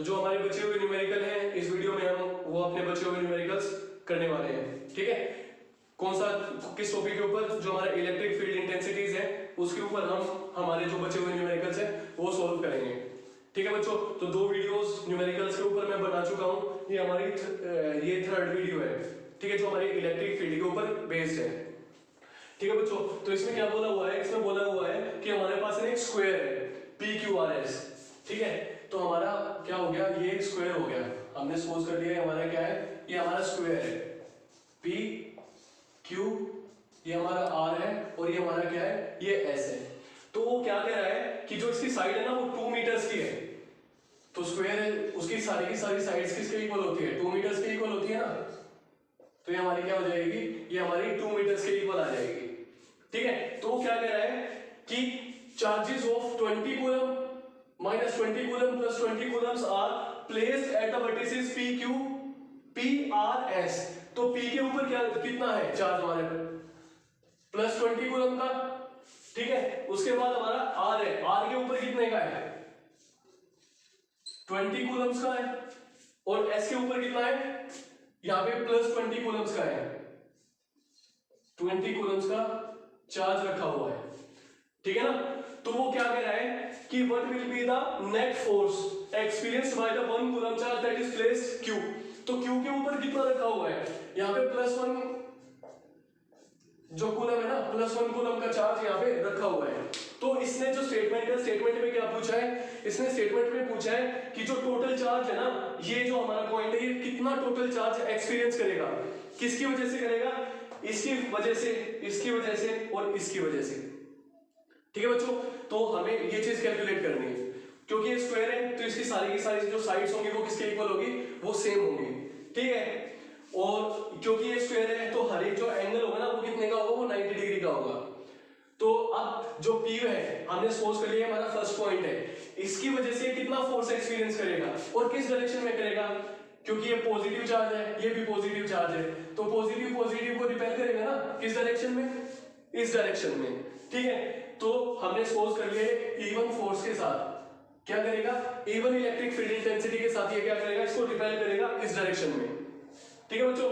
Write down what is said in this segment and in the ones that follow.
तो जो हमारे बचे हुए न्यूमेरिकल हैं इस वीडियो में हम वो अपने बचे हुए न्यूमेरिकल्स करने वाले हैं। ठीक है, कौन सा किस टॉपिक के ऊपर? जो हमारा इलेक्ट्रिक फील्ड इंटेंसिटीज है उसके ऊपर हम हमारे जो बचे हुए न्यूमेरिकल्स हैं वो सॉल्व करेंगे। ठीक है बच्चों, तो 2 वीडियोस न्यूमेरिकल्स के ऊपर मैं बना चुका हूं। ये हमारी ये 3rd वीडियो है। ठीक है, जो हमारी इलेक्ट्रिक फील्ड के ऊपर बेस्ड है। ठीक है बच्चों, तो इसमें क्या बोला हुआ है? इसमें बोला हुआ है कि हमारे पास एक स्क्वायर है PQRS। ठीक है, तो हमारा क्या हो गया? ये एक स्क्वायर हो गया। हमने सपोज कर लिया हमारा क्या है, ये हमारा स्क्वायर है PQ, ये हमारा R है और ये हमारा क्या है, ये S है। तो वो क्या कह रहा है कि जो इसकी साइड है ना वो 2 मीटर्स की है। तो स्क्वायर है, उसकी सारी की सारी साइड्स किसके इक्वल होती है? 2 मीटर्स के इक्वल होती है ना। तो ये हमारी क्या हो जाएगी? ये हमारी 2 मीटर्स के इक्वल आ जाएगी। ठीक है, तो वो क्या कह रहा है कि charges of 20 coulomb minus 20 coulomb plus 20 coulombs are placed at the vertices PQ PRS। तो P के ऊपर क्या कितना है चार्ज हमारे प्लस 20 कूलम का। ठीक है, उसके बाद हमारा R है, R के ऊपर कितने का है? 20 कूलम्स का है। और S के ऊपर कितना है? यहां पे प्लस 20 कूलम्स का है। 20 कूलम्स का चार्ज रखा हुआ है। ठीक है ना, तो वो क्या कह रहा है कि what will be the net force experienced by the 1 coulomb charge that is placed Q। तो Q के ऊपर कितना रखा हुआ है? यहाँ पे +1 जो कूलम है ना, +1 कूलम का चार्ज यहाँ पे रखा हुआ है। तो इसने जो स्टेटमेंट है, स्टेटमेंट में क्या पूछा है? इसने स्टेटमेंट में पूछा है कि जो टोटल चार्ज है ना, ये जो हमारा पॉइंट है, ये कितना टोटल चार्ज एक्सपीरियंस करेगा? किसकी वजह से करेगा? इसकी वजह से, इसकी वजह से और इसकी वजह से। ठीक है बच्चों, तो हमें ये चीज कैलकुलेट करनी है। क्योंकि ये स्क्वायर है तो इसकी सारी की सारी जो साइड्स होंगी वो किसके इक्वल होगी? वो सेम होंगी। ठीक है, और क्योंकि ये स्क्वायर है तो हर एक जो एंगल होगा ना वो कितने का होगा? वो 90 डिग्री का होगा। तो अब जो P है हमने सपोज कर लिया हमारा फर्स्ट पॉइंट है, इसकी वजह से कितना फोर्स एक्सपीरियंस करेगा और किस डायरेक्शन में करेगा? क्योंकि ये पॉजिटिव चार्ज है, ये भी पॉजिटिव चार्ज है, तो पॉजिटिव पॉजिटिव को रिपेल करेगा ना, किस डायरेक्शन में? इस डायरेक्शन में। ठीक है, तो हमने सपोज कर लिया E1 फोर्स के साथ क्या करेगा? E1 इलेक्ट्रिक फील्ड इंटेंसिटी के साथ ये क्या करेगा? इसको रिपेल करेगा इस डायरेक्शन में। ठीक है बच्चों,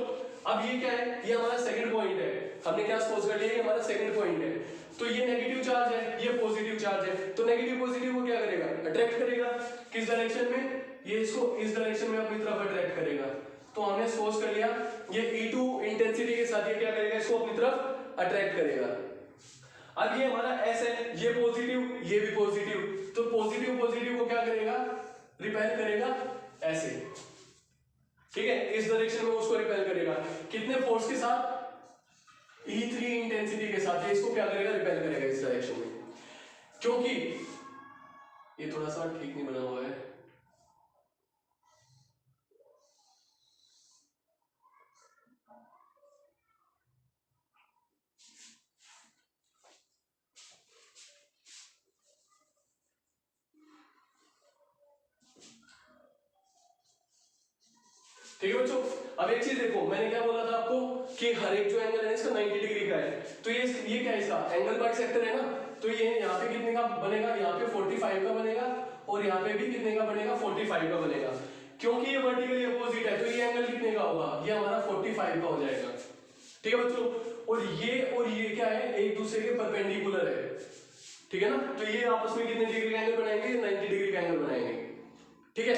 अब ये क्या है? ये हमारा सेकंड पॉइंट है। हमने क्या सपोज कर लिया? ये हमारा सेकंड पॉइंट है। तो ये नेगेटिव चार्ज है, ये पॉजिटिव चार्ज है, तो नेगेटिव पॉजिटिव को क्या करेगा? अट्रैक्ट करेगा किस डायरेक्शन में? ये इसको इस डायरेक्शन में अपनी तरफ अट्रैक्ट करेगा। तो हमने सपोज कर लिया ये E2 इंटेंसिटी के साथ ये क्या करेगा? इसको अपनी तरफ अट्रैक्ट करेगा। अब ये हमारा S है, ये पॉजिटिव, ये भी पॉजिटिव, तो पॉजिटिव पॉजिटिव को क्या करेगा? रिपेल करेगा ऐसे। ठीक है, इस डायरेक्शन में उसको रिपेल करेगा कितने फोर्स के साथ? E3 इंटेंसिटी के साथ। ये इसको क्या करेगा? रिपेल करेगा इस डायरेक्शन में। क्योंकि ये थोड़ा सा ठीक नहीं बना हुआ है। ठीक है बच्चों, अब एक चीज देखो, मैंने क्या बोला था आपको कि हर एक जो एंगल है इसका 90 डिग्री का है। तो ये क्या है? इसका एंगल बाइसेक्टर है ना, तो ये यहाँ पे कितने का बनेगा? यहाँ पे 45 का बनेगा और यहाँ पे भी कितने का बनेगा? 45 का बनेगा। क्योंकि ये वर्टिकली अपोजिट है तो ये एंगल कितने का होगा? ये हमारा 45 का हो जाएगा। ठीक है बच्चों, और ये क्या है? एक दूसरे के परपेंडिकुलर है। ठीक है ना, तो ये आपस में कितने डिग्री का एंगल बनाएंगे? 90 डिग्री का एंगल बनाएंगे। ठीक है,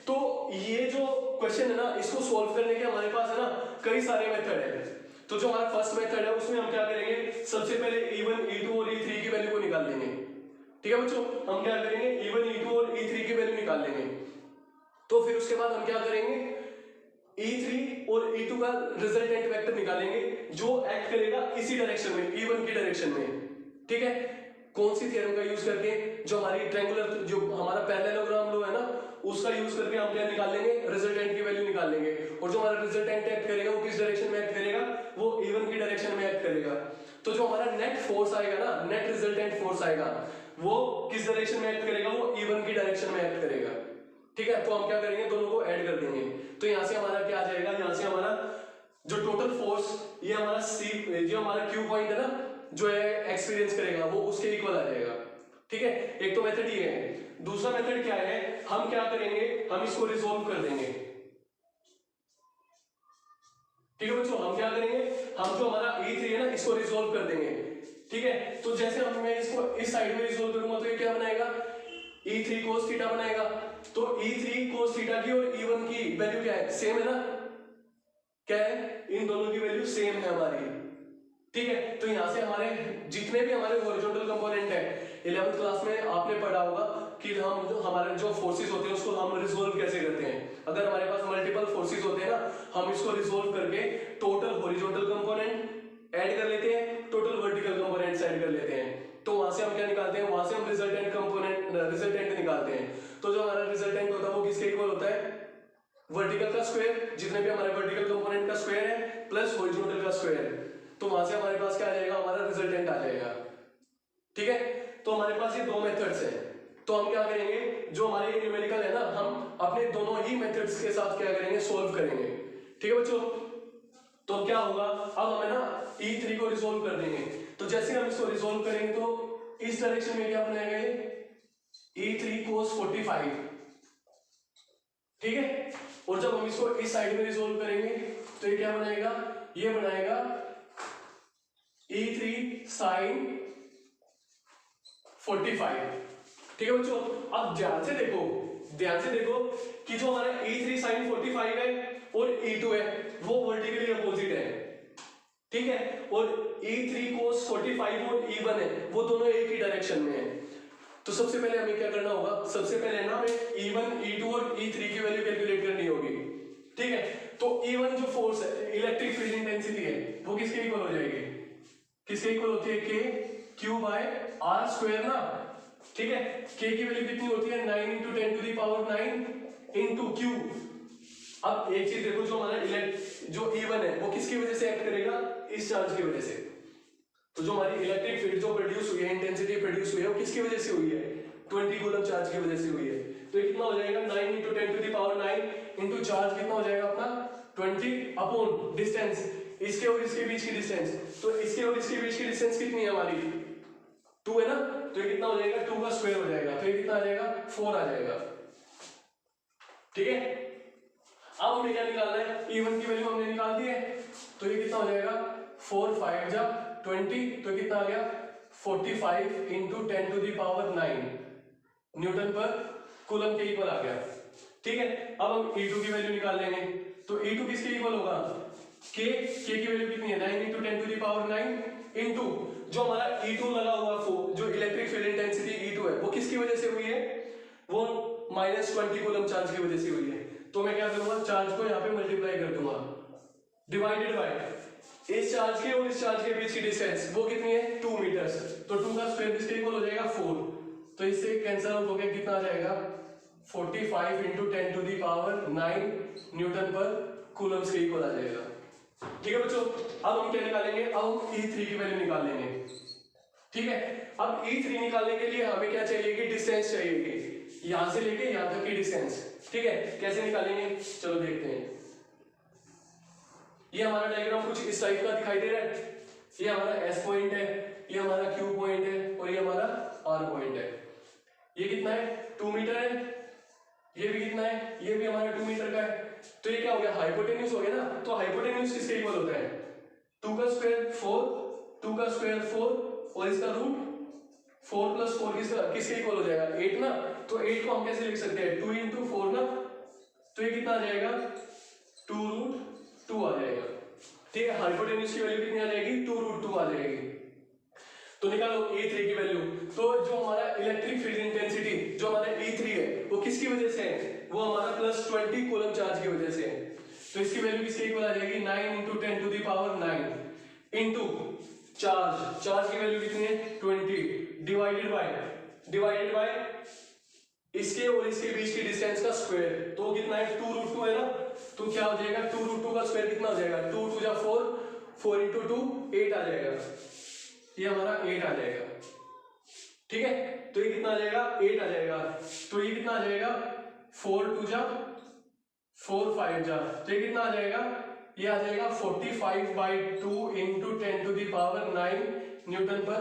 तो ये जो क्वेश्चन है ना, इसको सॉल्व करने के हमारे पास है ना कई सारे मेथड है। तो जो हमारा फर्स्ट मेथड है उसमें हम क्या करेंगे? सबसे पहले E1, E2 और E3 की वैल्यू को निकाल लेंगे। ठीक है बच्चों, हम क्या करेंगे? E1, E2 और E3 की वैल्यू निकाल लेंगे। तो फिर उसके बाद हम क्या करेंगे? E3 और E2 का रिजल्टेंट वेक्टर निकालेंगे जो एक्ट करेगा इसी डायरेक्शन में, E1 की डायरेक्शन में। ठीक है, कौन सी थ्योरम का यूज करके? जो हमारी ट्रायंगुलर, जो हमारा पैरेललोग्राम लो है ना, उसका यूज करके हम क्या निकाल लेंगे? रिजल्टेंट की वैल्यू निकाल लेंगे। और जो हमारा रिजल्टेंट एक्ट करेगा वो किस डायरेक्शन में एक्ट करेगा? वो E1 की डायरेक्शन में एक्ट करेगा। तो जो हमारा नेट फोर्स आएगा ना, नेट रिजल्टेंट फोर्स आएगा, वो किस डायरेक्शन में एक्ट करेगा? वो E1 की डायरेक्शन में एक्ट करेगा। ठीक है, तो हम क्या करेंगे? दोनों को ऐड कर देंगे। तो यहां से हमारा क्या आ जाएगा? यहां से हमारा जो टोटल फोर्स, ये हमारा C, जो हमारा Q पॉइंट है ना, जो है एक्सपीरियंस करेगा वो उसके इक्वल आ जाएगा। ठीक है, एक तो मेथड ये है। दूसरा मेथड क्या है, हम क्या करेंगे, हम इसको रिजोल्व कर देंगे। ठीक है बच्चों, हम क्या करेंगे, हम जो हमारा E3 है ना इसको रिजोल्व कर देंगे। ठीक है, तो जैसे हम मैं इसको इस साइड में रिजोल्व करूंगा तो ये क्या बनाएगा, E3 cos थीटा बनाएगा। तो E3 cos थीटा की और E1 की वैल्यू क्या है, सेम है ना, क्या है, इन दोनों की वैल्यू सेम है हमारी। ठीक है, तो यहां से हमारे जितने भी हमारे हॉरिजॉन्टल कंपोनेंट है 11th क्लास में आपने पढ़ा होगा कि हम जो हमारे जो फोर्सेस होते हैं उसको हम रिजोल्व कैसे करते हैं। अगर हमारे पास मल्टीपल फोर्सेस होते हैं ना, हम इसको रिजोल्व करके टोटल हॉरिजॉन्टल कंपोनेंट ऐड कर लेते हैं, टोटल वर्टिकल कंपोनेंट्स ऐड कर लेते हैं। तो वहां से हम क्या निकालते हैं, वहां से हम रिजल्टेंट कंपोनेंट रिजल्टेंट निकालते हैं। तो जो हमारा रिजल्टेंट होता है वो किसके इक्वल होता है, वर्टिकल का स्क्वायर, जितने भी हमारे वर्टिकल कंपोनेंट का स्क्वायर है प्लस हॉरिजॉन्टल का स्क्वायर। तो वहां से हमारे पास क्या आ जाएगा, हमारा रिजल्टेंट आ जाएगा। ठीक है, तो हमारे पास ये दो मेथड्स हैं। तो हम क्या करेंगे, जो हमारे न्यूमेरिकल है ना, हम अपने दोनों ही मेथड्स के साथ क्या करेंगे, सोल्व करेंगे। ठीक है बच्चों, तो क्या होगा, अब हमें ना E3 को रिजोल्व कर देंगे। तो जैसे हम इसको रिजोल्व करेंगे तो इस डायरेक्शन में क्या बनाएगा, ये E3 cos 45। ठीक है, और जब हम इसको इस साइड में रिजोल्व करेंगे तो ये क्या बनाएगा, ये बनाएगा E3 sin 45। ठीक है बच्चों, अब ध्यान से देखो कि जो हमारा E3 sin 45 है और E2 है वो वर्टिकली अपोजिट है। ठीक है, और E3 cos 45 और E1 है वो दोनों एक ही डायरेक्शन में है। तो सबसे पहले हमें क्या करना होगा, सबसे पहले ना हमें E1, E2 और E3 की वैल्यू कैलकुलेट करनी होगी। ठीक है, तो E1 जो फोर्स है, इलेक्ट्रिक फील्ड इंटेंसिटी है, वो किसके इक्वल हो जाएगी, किसके इक्वल होती है, K Q by R square ना। ठीक है, K की वैल्यू कितनी होती है, 9 × 10⁹ into Q। अब एक चीज देखो, जो हमारा जो E1 है वो किसकी वजह से एक्ट करेगा, इस चार्ज की वजह से। तो जो हमारी इलेक्ट्रिक फील्ड जो प्रोड्यूस हुई है, इंटेंसिटी प्रोड्यूस हुई है, वो किसकी वजह से हुई है, 20 कूलम चार्ज की वजह से हुई है। तो ये कितना हो जाएगा, 9 × 10⁹ into चार्ज कितना हो जाएगा अपना 20 अपॉन डिस्टेंस, इसके और इसके बीच की डिस्टेंस। तो इसके और इसके बीच की डिस्टेंस कितनी है हमारी, 2 है ना, तो ये कितना हो जाएगा, 2 का स्क्वायर हो जाएगा। तो ये कितना आ जाएगा, 4 आ जाएगा। ठीक है, अब हमें क्या निकालना है, E1 की वैल्यू हमने निकाल दी है। तो ये कितना हो जाएगा, 4 5 जा 20, तो कितना आ गया 45 × 10⁹ न्यूटन पर कूलम के इक्वल आ गया। ठीक है, अब हम E2 की वैल्यू निकाल लेंगे। तो E2 किसके इक्वल होगा, K की वैल्यू कितनी है, 9 × 10⁹ इनटू जो हमारा E2 लगा हुआ जो इलेक्ट्रिक फील्ड इंटेंसिटी E2 है वो किसकी वजह से हुई है, वो -20 कूलम चार्ज की वजह से हुई है। तो मैं क्या करूंगा, चार्ज को यहाँ पे मल्टीप्लाई कर दूंगा, डिवाइडेड बाय इस चार्ज के और इस चार्ज के बीच की डिस्टेंस वो कितनी है, 2 मीटर्स। तो 2 का स्क्वायर किसके इक्वल हो जाएगा, 4। तो इससे कैंसिल आउट हो गया, कितना आ जाएगा 45 × 10⁹ न्यूटन पर कूलम्स के इक्वल आ जाएगा। ठीक है बच्चों, अब हम क्या निकालेंगे, अब हम E3 की वैल्यू निकाल लेंगे। ठीक है, अब E3 निकालने के लिए हमें क्या चाहिए कि डिस्टेंस चाहिए, यहां से लेके यहां तक की डिस्टेंस। ठीक है, कैसे निकालेंगे, चलो देखते हैं। ये हमारा डायग्राम कुछ इस टाइप का दिखाई दे रहा है। ये हमारा S पॉइंट है, ये हमारा Q पॉइंट है और ये हमारा R पॉइंट है। ये कितना है, 2 मीटर है। ये भी कितना है, ये भी हमारा 2 मीटर का है। तो ये क्या हो गया, हाइपोटेन्यूज हो गया ना। तो हाइपोटेन्यूज किसके इक्वल होता है, 2 का स्क्वायर 4, 2 का स्क्वायर 4 और इसका रूट 4 + 4 किसके इक्वल हो जाएगा, 8 ना। तो 8 को हम कैसे लिख सकते हैं, 2 × 4 ना। तो ये कितना आ जाएगा, 2√2 आ जाएगा। ठीक है, हाइपोटेन्यूज की वैल्यू कितनी आ जाएगी, 2√2 आ जाएगी। तो निकालो E3 की वैल्यू। तो जो हमारा इलेक्ट्रिक फील्ड इंटेंसिटी जो हमारा E3 है वो किसकी वजह से है, वो हमारा +20 कूलम चार्ज की वजह से है। तो इसकी वैल्यू किसके इक्वल आ जाएगी, 9 × 10⁹ इनटू चार्ज की वैल्यू कितनी है, 20 डिवाइडेड बाय इसके और इसके बीच की डिस्टेंस का स्क्वायर। तो कितना है, 2√2 है ना। तो क्या हो जाएगा, 2√2 का स्क्वायर कितना हो जाएगा, 2 × 2 = 4, 4 × 2 8 आ जाएगा। ये हमारा 8 आ जाएगा। ठीक है, तो ये कितना आ जाएगा, 8 आ जाएगा। तो ये कितना आ जाएगा, 4 × 2 = 4 5 जा, तो ये कितना आ जाएगा, ये आ जाएगा 45/2 × 10⁹ न्यूटन पर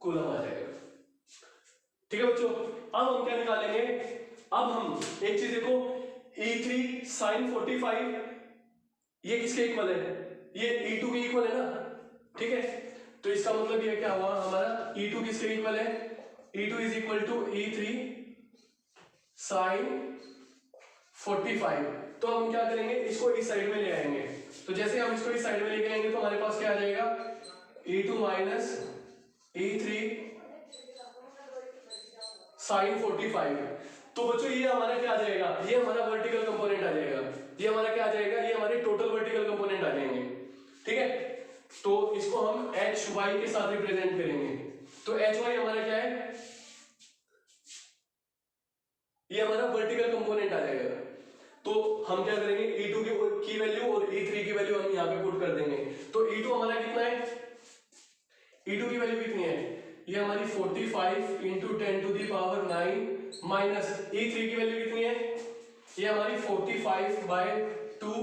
कूलम आ जाएगा। ठीक है बच्चों, अब हम क्या निकालेंगे, अब हम एक चीज देखो, E3 sin 45 ये किसके इक्वल है, ये E2 के इक्वल है ना, ठीक है। तो इसका मतलब ये क्या हुआ हमारा, E2 किसके इक्वल है, E2 is equal to E3 sin 45। तो हम क्या करेंगे, इसको इस साइड में ले आएंगे। तो जैसे हम इसको इस साइड में लेके आएंगे तो हमारे पास क्या आ जाएगा, E2 माइनस E3 sin 45। तो बच्चों ये हमारा क्या आ जाएगा, ये हमारा वर्टिकल कंपोनेंट आ जाएगा, ये हमारा क्या आ जाएगा, ये हमारे टोटल वर्टिकल कंपोनेंट आ जाएंगे, ठीक है। तो इसको हम एच वाई के साथ रिप्रेजेंट करेंगे। तो एच वाई हमारा क्या है, ये हमारा वर्टिकल कंपोनेंट आ जाएगा। तो हम क्या करेंगे, E2 की वैल्यू और E3 की वैल्यू हम यहाँ पे पुट कर देंगे। तो E2 हमारा कितना है, E2 की वैल्यू कितनी है, ये हमारी 45 into 10 to the power 9 minus E3 की वैल्यू कितनी है, ये हमारी 45 by 2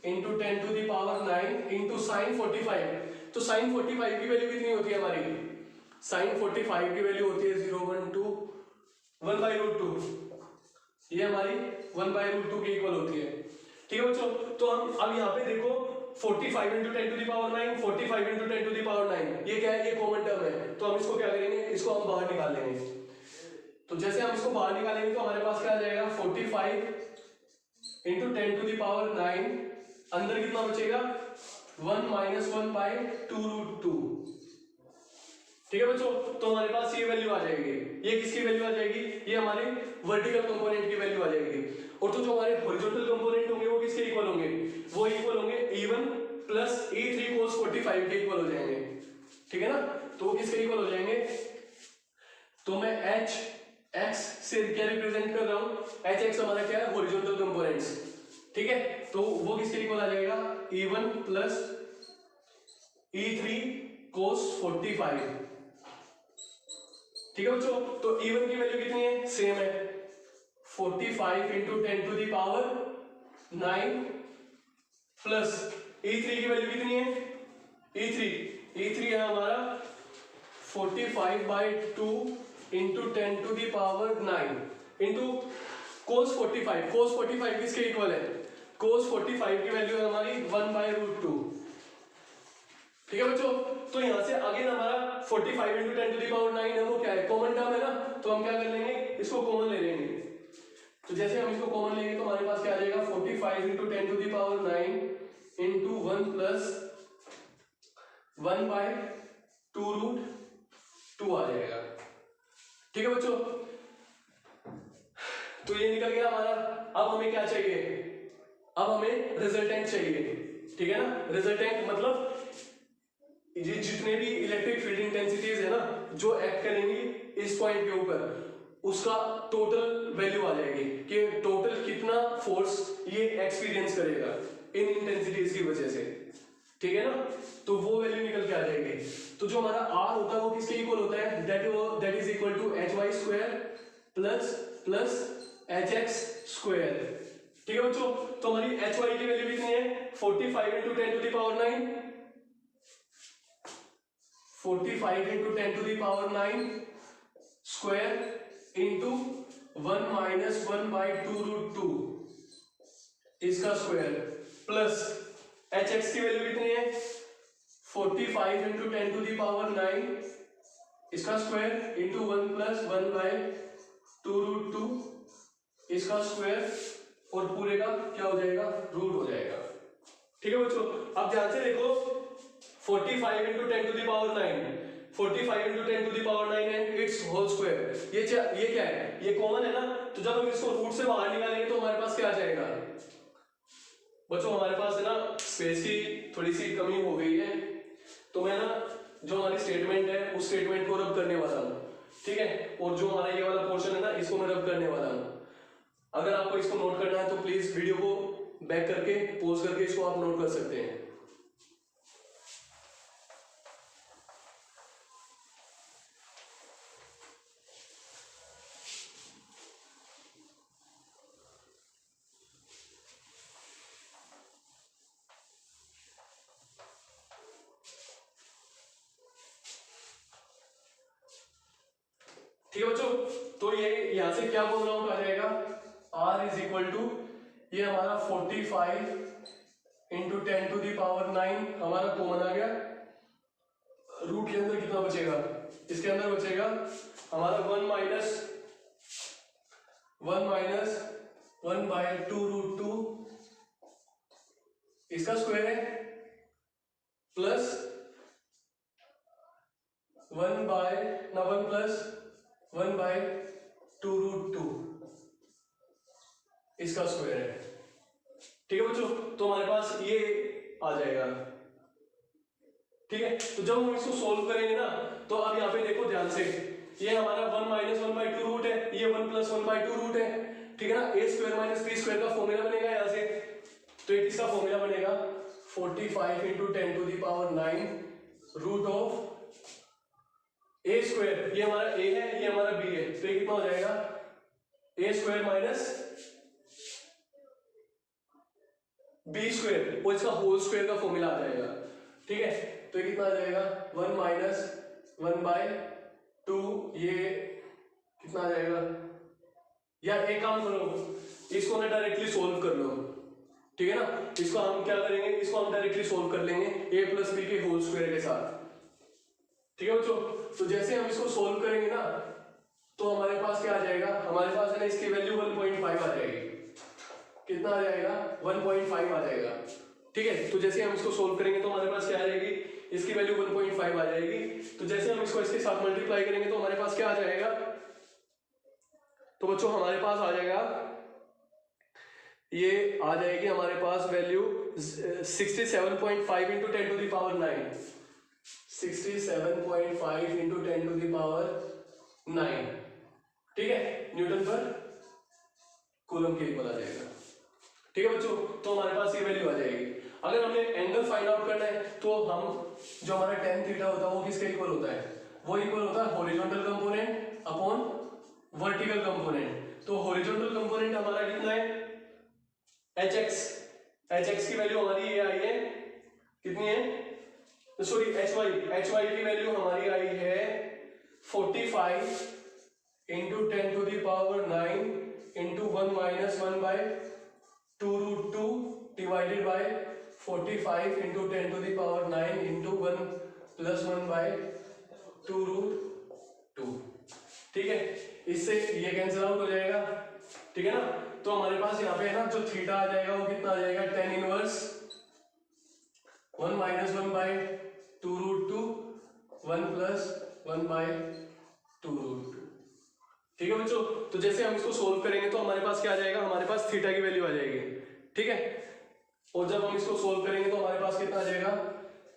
into 10 to the power 9 into sine 45। तो साइन 45 की वैल्यू कितनी होती है हमारी, साइन 45 की वैल्यू होती है 0.12 1/√2, ये हमारी 1/√2 के इक्वल होती है, ठीक है बच्चों। तो हम अब यहाँ पे देखो 45 into 10 to the power 9, 45 into 10 to the power 9, ये क्या है, ये कॉमन टर्म है। तो हम इसको क्या करेंगे, इसको हम बाहर निकाल लेंगे। तो जैसे हम इसको बाहर निकालेंगे तो हमारे पास क्या आ जाएगा, 45 इंटू 10 टू दी पावर 9, अंदर कितना बचेगा 1 माइनस 1/2√2, ठीक है बच्चों। तो हमारे पास ये वैल्यू आ जाएगी, ये किसकी वैल्यू आ जाएगी, ये हमारे वर्टिकल कंपोनेंट की वैल्यू आ जाएगी। और तो जो हमारे हॉरिजॉन्टल कंपोनेंट होंगे वो किसके इक्वल होंगे, वो इक्वल होंगे E1 प्लस E3 cos 45 के इक्वल हो जाएंगे, ठीक है ना। तो वो किसके इक्वल हो जाएंगे, तो मैं H x से क्या रिप्रेजेंट कर रहा हूं, H x हमारा क्या है, हॉरिजॉन्टल कंपोनेंट्स, ठीक है। तो वो किसके इक्वल आ जाएगा, E1 प्लस E3 cos 45, ठीक है बच्चों। तो E1 की वैल्यू कितनी है, सेम है 45 into 10 to the power 9 plus E3 की वैल्यू कितनी है, E3 है हमारा 45 by 2 into 10 to the power 9 into cos 45 किसके इक्वल है, cos 45 की वैल्यू है हमारी 1/√2, ठीक है बच्चों। तो यहां से अगेन हमारा 45 इंटू 10 टू दी पावर 9 है, वो क्या है, कॉमन टर्म है ना। तो हम क्या कर लेंगे, इसको कॉमन ले लेंगे। तो जैसे हम इसको कॉमन लेंगे तो हमारे पास क्या आ जाएगा, 45 into 10 to the power 9 into 1 plus 1/2√2 आ जाएगा, ठीक है बच्चों। तो ये निकल गया हमारा। अब हमें क्या चाहिए, अब हमें रिजल्टेंट चाहिए, ठीक है ना। रिजल्टेंट मतलब ये जितने भी इलेक्ट्रिक फील्ड इंटेंसिटीज है ना जो एक्ट करेंगी इस पॉइंट के ऊपर, उसका टोटल वैल्यू आ जाएगी कि टोटल कितना फोर्स ये एक्सपीरियंस करेगा इन इंटेंसिटीज की वजह से, ठीक है ना। तो वो वैल्यू निकल के आ जाएगी। तो जो हमारा R होता है वो किसके इक्वल होता है, that is equal to HY square plus HX square, ठीक है बच्चों। तो हमारी HY की वैल्यू कितनी है, 45 into 10 to the power 9, 45 into 10 to the power 9 square into 1 minus 1/2√2 इसका स्क्वायर प्लस HX की वैल्यू कितनी है, 45 इंटू 10 टू दी पावर 9 इसका स्क्वायर इंटू 1 प्लस 1/2√2 इसका स्क्वायर, और पूरे का क्या हो जाएगा, रूट हो जाएगा, ठीक है बच्चों। अब ध्यान से देखो 45 into 10 to the power 9, 45 into 10 to the power 9 and it's whole square, ये क्या है, ये कॉमन है ना। तो जब हम इसको रूट से बाहर निकालेंगे तो हमारे पास क्या आ जाएगा बच्चों, हमारे पास है ना स्पेस की थोड़ी सी कमी हो गई है। तो मैं ना जो हमारी स्टेटमेंट है उस स्टेटमेंट को रब करने वाला हूँ, ठीक है। और जो हमारा ये वाला पोर्शन है ना इसको मैं रब करने वाला हूँ। अगर आपको इसको नोट करना है तो प्लीज वीडियो को बैक करके पॉज करके इसको आप नोट कर सकते हैं। ठीक है बच्चों, तो ये यहाँ से क्या बोल रहा हूँ आ जाएगा r इज इक्वल टू ये हमारा 45 इंटू 10⁹ हमारा कॉमन आ गया। रूट के अंदर कितना बचेगा, इसके अंदर बचेगा हमारा 1 माइनस 1/2√2 इसका स्क्वायर है प्लस 1/2√2 इसका स्क्वायर है। ठीक है बच्चों, तो हमारे पास ये आ जाएगा। ठीक है, तो जब हम इसको सोल्व करेंगे ना, तो अब यहाँ पे देखो ध्यान से, ये हमारा 1 माइनस 1/2 रूट है, ये 1 प्लस 1/2 रूट है। ठीक है ना, a square minus b square का फॉर्मूला बनेगा यहाँ से, तो ये किसका फॉर्मूला बनेगा 45 into 10⁹ root of a square, ये हमारा a है, ये हमारा b है, तो ये कितना हो जाएगा a square minus b square और इसका होल स्क्वायर का फॉर्मूला आ जाएगा। ठीक है, तो ये कितना आ जाएगा 1 माइनस 1/2, ये कितना आ जाएगा, या एक काम करो इसको ना डायरेक्टली सोल्व कर लो। ठीक है ना, इसको हम क्या करेंगे, इसको हम डायरेक्टली सोल्व कर लेंगे a प्लस बी के होल स्क्वायर के साथ। ठीक है बच्चों, तो जैसे हम इसको सोल्व करेंगे ना, तो हमारे पास क्या आ जाएगा, हमारे पास है ना इसकी वैल्यू 1.5 आ जाएगी। कितना आ जाएगा 1.5 आ जाएगा। ठीक है, तो जैसे हम इसको सोल्व करेंगे तो हमारे पास क्या आ जाएगी, इसकी वैल्यू 1.5 आ जाएगी। तो जैसे हम इसको इसके साथ मल्टीप्लाई करेंगे तो हमारे पास क्या आ जाएगा, तो बच्चों हमारे पास आ जाएगा, ये आ जाएगी हमारे पास वैल्यू 67.5 इंटू 10⁹ 67.5 इंटू 10⁹ ठीक है, न्यूटन पर कूलम के इक्वल आ जाएगा। ठीक है बच्चों, तो हमारे पास ये वैल्यू आ जाएगी। अगर हमें एंगल फाइंड आउट करना है तो हम जो हमारा tan थीटा होता है वो किसके इक्वल होता है, वो इक्वल होता है horizontal component upon vertical component. तो हॉरिजॉन्टल कंपोनेंट हमारा कितना है hx की वैल्यू हमारी ये आई है, कितनी है, सॉरी hy की वैल्यू हमारी आई है 45 into 10⁹ into 1 minus 1/2√2 divided by 45 into 10⁹ into 1 plus 1/2√2। ठीक है, इससे ये कैंसिल आउट हो जाएगा। ठीक है ना, तो हमारे पास यहाँ पे है ना जो थीटा आ जाएगा वो कितना आ जाएगा tan इनवर्स 1 माइनस 1/2√2 1 प्लस 1/2√2। ठीक है बच्चों, तो जैसे हम इसको सोल्व करेंगे तो हमारे पास क्या आ जाएगा, हमारे पास थीटा की वैल्यू आ जाएगी। ठीक है, और जब हम इसको सोल्व करेंगे तो हमारे पास कितना आ जाएगा,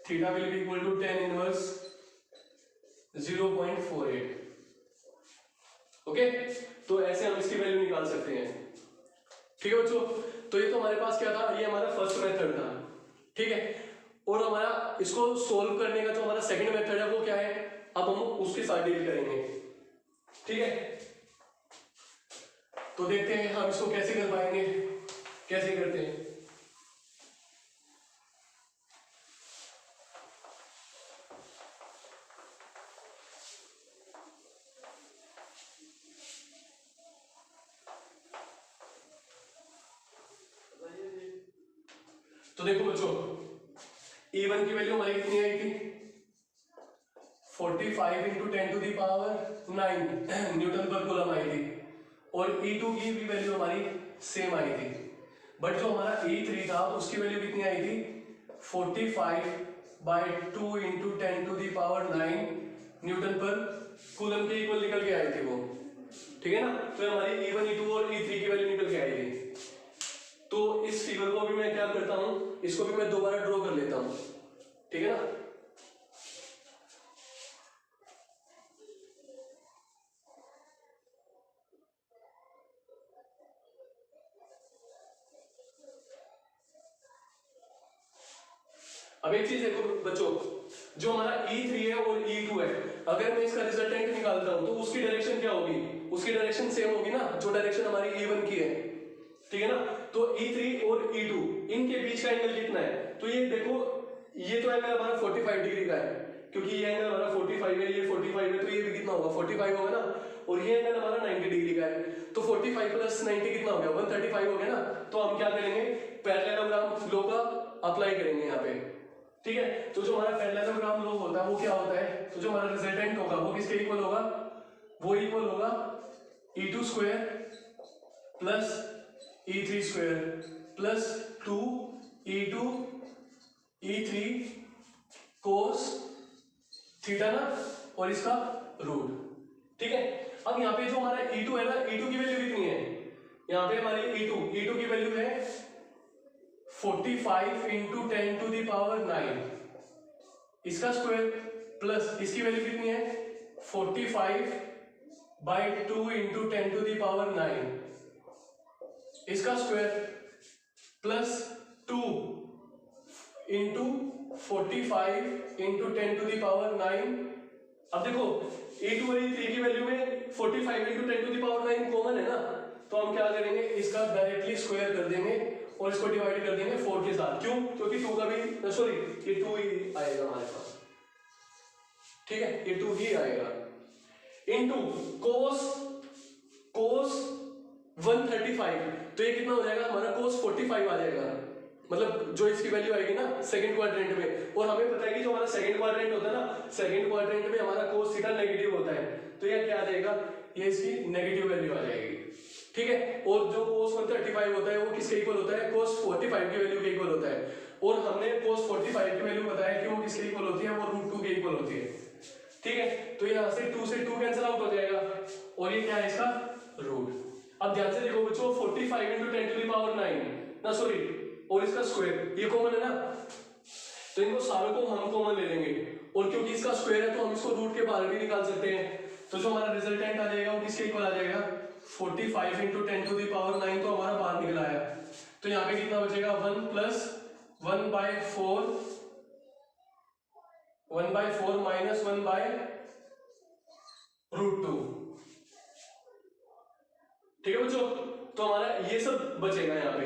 theta will be equal to tan inverse 0.48। Okay, तो ऐसे हम इसकी वैल्यू निकाल सकते हैं। ठीक है बच्चों, तो ये तो हमारे पास क्या था, ये हमारा फर्स्ट मेथड था। ठीक है, और हमारा इसको सोल्व करने का जो हमारा सेकंड मेथड है वो क्या है, अब हम उसके साथ डील करेंगे। ठीक है, तो देखते हैं हम इसको कैसे कर पाएंगे, कैसे करते हैं। तो देखो बच्चों, E1 की वैल्यू हमारी कितनी आई थी 45 इंटू 10⁹ न्यूटन पर कूलम आई थी, और E2 की भी वैल्यू हमारी सेम आई थी। बट जो हमारा E3 था उसकी वैल्यू कितनी आई थी 45/2 इंटू 10⁹ न्यूटन पर कूलम के इक्वल निकल के आई थी वो। ठीक है ना, तो हमारी E1 E2 और E3 की वैल्यू निकल के आई थी। तो इस फिगर को भी मैं क्या करता हूं, इसको भी मैं दोबारा ड्रॉ कर लेता हूं। ठीक है ना, अब एक चीज देखो बच्चों, जो हमारा E3 है और E2 है, अगर मैं इसका रिजल्टेंट निकालता हूं तो उसकी डायरेक्शन क्या होगी, उसकी डायरेक्शन सेम होगी ना, जो डायरेक्शन हमारी E1 की है। ठीक है ना, तो E3 और E2 इनके बीच का एंगल कितना है, तो ये देखो, ये तो एंगल हमारा 45 डिग्री का है, क्योंकि ये एंगल हमारा 45 है, ये 45 है, तो ये भी कितना होगा 45 होगा ना, और ये एंगल हमारा 90 डिग्री का है, तो 45 प्लस 90 कितना हो गया 135 हो गया ना। तो हम क्या करेंगे, पैरेललोग्राम लॉ का अप्लाई करेंगे यहाँ पे, ठीक है। तो जो हमारा पैरेललोग्राम लॉ होता है वो क्या होता है, तो जो हमारा रिजल्टेंट होगा वो किसके इक्वल होगा, वो इक्वल होगा e2 square plus e3 square plus 2 e2 e3 cos theta ना, और इसका रूट, ठीक है। अब यहाँ पे जो हमारा e2 है ना, e2 की वैल्यू कितनी है, यहाँ पे हमारी e2 की वैल्यू है 45 इंटू 10 टू दी पावर 9, इसका स्क्वायर प्लस इसकी वैल्यू कितनी है 45 by 2 into 10 to the power 9, इसका square plus 2 into 45 into 10 to the power 9। अब देखो e2 और e3 की वैल्यू में 45 into 10 to the power 9 common है ना, तो हम क्या करेंगे, इसका डायरेक्टली स्क्वायर कर देंगे और इसको डिवाइड कर देंगे 4 के साथ। क्यों, क्योंकि 2 का भी सॉरी ये 2 ही आएगा हमारे पास, ठीक है, ये 2 ही आएगा इनटू कोस 135, तो ये कितना हो जाएगा हमारा कोस 45 आ जाएगा, मतलब जो इसकी वैल्यू आएगी ना सेकंड क्वाड्रेंट में। और हमें पता है कि जो हमारा सेकंड क्वाड्रेंट होता है ना, सेकंड क्वाड्रेंट में हमारा कोस थीटा नेगेटिव होता है, तो ये क्या आ जाएगा, ये इसकी नेगेटिव वैल्यू आ जाएगी, ठीक है। और जो कोस 135 होता है वो किसके इक्वल होता है, कोस 45 की वैल्यू के इक्वल होता है, और हमने कोस 45 की वैल्यू बताया कि वो किसके इक्वल होती है, वो √2 के इक्वल होती है, ठीक है। तो यहाँ से 2 से 2 कैंसिल आउट हो जाएगा, और ये क्या है इसका रूट। अब ध्यान से देखो बच्चों 45 इंटू 10 टू दी पावर 9 ना, सॉरी, और इसका स्क्वायर ये कॉमन है ना, तो इनको सारों को हम कॉमन ले लेंगे, और क्योंकि इसका स्क्वायर है तो हम इसको रूट के बाहर भी निकाल सकते हैं। तो जो हमारा रिजल्टेंट आ जाएगा वो किसके इक्वल आ जाएगा 45 इंटू 10 टू दी पावर 9, तो हमारा बाहर निकल आया। तो यहाँ पे कितना बचेगा 1 प्लस 1/4 माइनस 1/√2, ठीक है बच्चों। तो हमारा ये सब बचेगा यहाँ पे,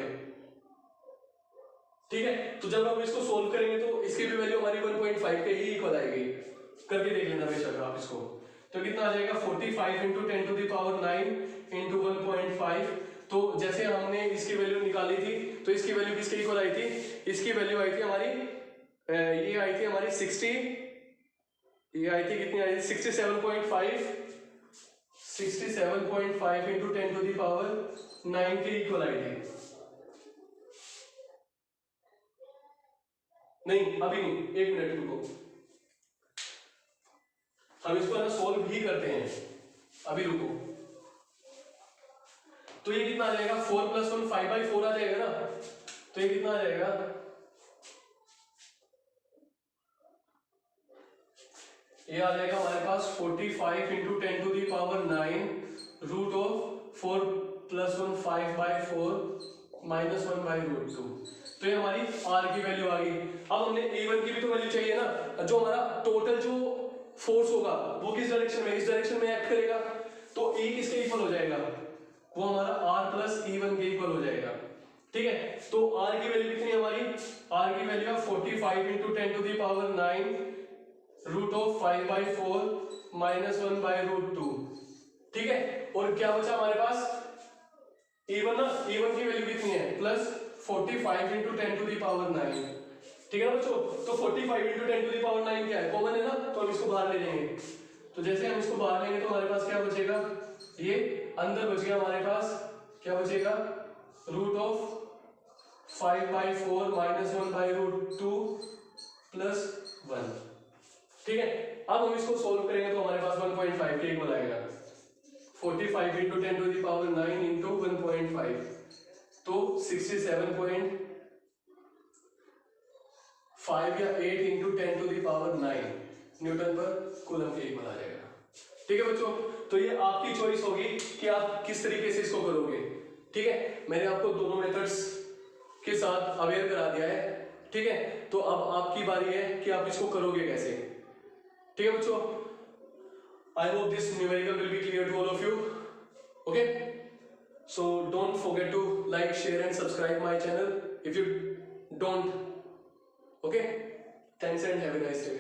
ठीक है। तो जब हम इसको सोल्व करेंगे तो इसकी भी वैल्यू हमारी 1.5 के ही इक्वल आएगी, करके देख लेना बेशक आप इसको। तो कितना आ जाएगा 45 into 10 to the power 9 into 1.5। तो जैसे हमने इसकी वैल्यू निकाली थी तो इसकी वैल्यू किसके इक्वल आई थी, इसकी वैल्यू आई थी हमारी ये आई थी हमारी 60, ये आई थी कितनी आई थी 67.5 इंटू 10 टू दी पावर 9 के इक्वल आई थी। नहीं अभी नहीं, 1 मिनट रुको, हम इसको ना सोल्व भी करते हैं, अभी रुको। तो ये कितना आ जाएगा 4 + 1 5/4 आ जाएगा ना, तो ये कितना आ जाएगा, ये आ जाएगा हमारे पास 45 into 10 to the power 9 √4 + 1 5/4 minus 1/√2। तो ये हमारी r की वैल्यू आ गई। अब हमने a1 की भी तो वैल्यू चाहिए ना, जो हमारा टोटल जो फोर्स होगा वो किस डायरेक्शन में, इस डायरेक्शन में एक्ट करेगा, तो E किसके इक्वल हो जाएगा, वो हमारा r + E1 के इक्वल हो जाएगा, ठीक है। तो r की वैल्यू कितनी है हमारी, r की वैल्यू है 45 into 10 to the power 9 √5/4 minus 1/√2, ठीक है। और क्या बचा हमारे पास E1 ना, E1 की वैल्यू कितनी है +45 इंटू 10 टू दी पावर 9, ठीक है ना बच्चों। तो 45 इंटू 10 टू दी पावर 9 क्या है, कॉमन है ना, तो हम इसको बाहर ले लेंगे। तो जैसे हम इसको बाहर लेंगे तो हमारे पास क्या बचेगा, ये अंदर बच गया हमारे पास, क्या बचेगा √5/4 माइनस 1/√2 + 1, ठीक है। अब हम इसको सोल्व करेंगे तो हमारे पास 1.5 के इक्वल आएगा, 45 into 10 to the power 9 into 1.5, तो 67.5 या 8 into 10 to the power 9 newton पर कूलम के इक्वल आ जाएगा, ठीक है बच्चों। तो ये आपकी चॉइस होगी कि आप किस तरीके से इसको करोगे, ठीक है। मैंने आपको दोनों मेथड्स के साथ अवेयर करा दिया है, ठीक है। तो अब आपकी बारी है कि आप इसको करोगे कैसे, ठीक है बच्चों। I hope this numerical will be clear to all of you. Okay, so don't forget to like, share and subscribe my channel if you don't. Okay, thanks and have a nice day.